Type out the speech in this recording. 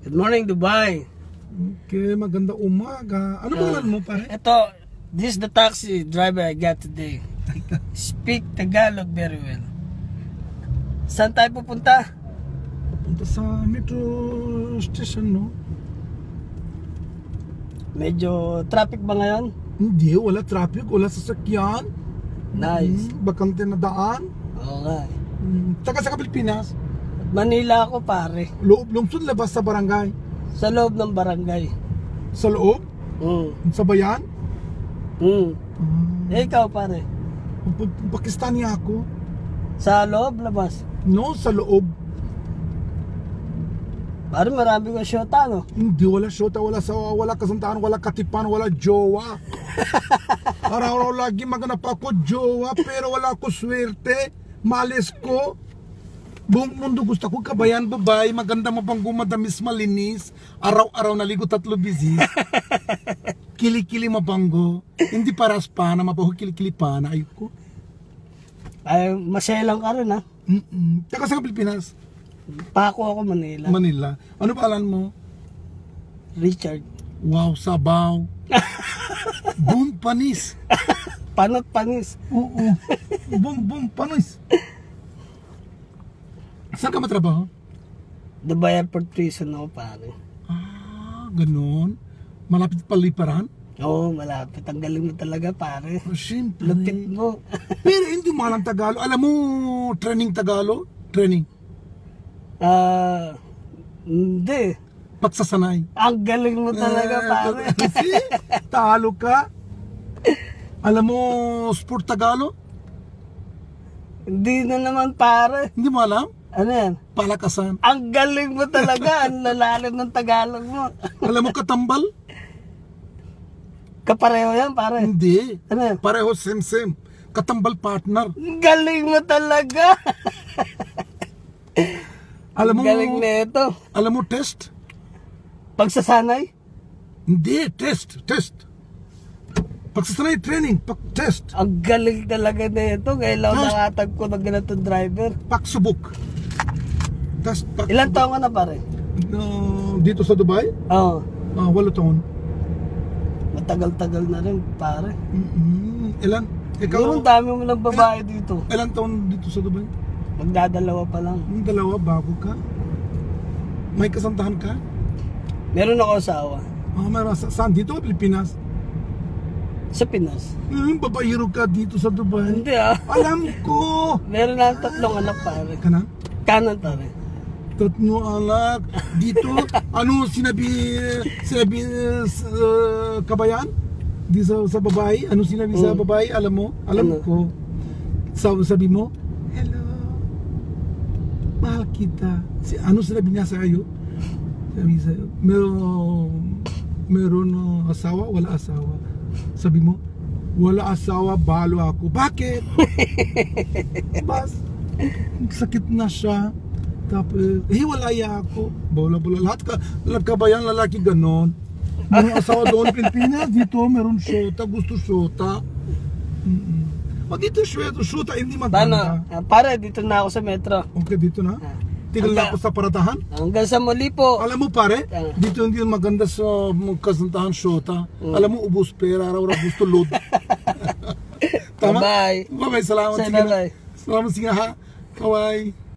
Good morning, Dubai. Okay, maganda umaga. Ano pangalan mo, pare? Ito, this is the taxi driver I got today. Speak Tagalog very well. Saan tayo pupunta? Pupunta sa metro station, no? Medyo traffic ba ngayon? Hindi, wala traffic, wala sasakyan. Nice. Bakante na daan. Oo nga. Taga sa Pilipinas. Manila ako, pare. Loob, lungsod, labas sa barangay. Sa loob ng barangay. Sa loob? Sa bayan? Eh, ikaw, pare? Pakistani ako. Sa loob, labas? No, sa loob. Pare, marami kang syota, no? Hindi, wala syota, wala sawa, wala kasantahan, wala katipan, wala jowa. Araw-araw lagi maganap ako jowa, pero wala ko swerte. Malis ko. Buong mundo gusto ko kabayan, babae, maganda mabanggo, madamis, malinis. Araw-araw naligo 3 bisis. Kili-kili mabanggo. Hindi paras pa na mabaho kili-kili pa na ayoko. Ay, maselang ka rin, ha? Taga sa Pilipinas. Pako ako, Manila. Manila. Ano pangalan mo? Richard. Wow, sabaw. Boom panis. Panot panis. Oo. Boom panis. Saan ka matrabaho? Dubai Airport Prison ako, pare. Ah, ganun. Malapit paliparan? Oo, malapit. Ang galing mo talaga, pare. Oh, siyempre. Lupit mo. Pero hindi mo alam Tagalog. Alam mo, training Tagalog? Training. Hindi. Pagsasanay. Ang galing mo talaga, pare. Kasi, talo ka. Alam mo, sport Tagalog? Hindi na naman, pare. Hindi mo alam? Ano yan? Palakasan. Ang galing mo talaga. Ang lalalim ng Tagalog mo. Alam mo katambal? Kapareho yan, pare. Hindi. Ano yan? Pareho same. Katambal partner. Ang galing mo talaga. Alam mo, galing na ito. Alam mo test? Pagsasanay? Hindi, test. Pagsasanay training, test. Ang galing talaga na ito. Kailangan nakatag ko ng ganitong driver. Pagsubok. Test, Ilan taon ka na, pare? Dito sa Dubai? Oo. 8 taon. Matagal-tagal na rin, pare. Ilan? Ikaw? Ang dami mo ng babae dito. Ilan taon dito sa Dubai? Magdadalawa pa lang. 2, bago ka? May kasantahan ka? Meron ako asawa. Meron. Saan? Dito o Pilipinas? Sa Pinas. Babaero ka dito sa Dubai? Hindi, ah. Alam ko! Meron na 3 anak, pare. Kana? Kanan, pare. 3 anak. Dito, ano sinabi kabayan? Di sa babae? Ano sinabi sa babae? Alam mo? Alam ko. Sabi mo, hello, mahal kita. Ano sinabi niya sa iyo? Sabi sa'yo, meron asawa? Wala asawa. Sabi mo, wala asawa, balo ako. Bakit? Bas, sakit na siya. Tapos, hiwalaya ako. Bola-bola. Lahat kabayan, lalaki ganon. Meron asawa doon, Pilipinas. Dito, meron syota. Gusto syota. O dito, syota, hindi maganda. Paano? Pare, dito na ako sa metro. Okay, dito na. Tigil na ako sa paratahan. Hanggang sa muli po. Alam mo, pare, dito hindi maganda sa kasantahan syota. Alam mo, ubos pera. Araw-araw gusto load. Tama? Bye-bye. Bye-bye. Salamat. Bye-bye. Salamat. Sige ha. Bye-bye.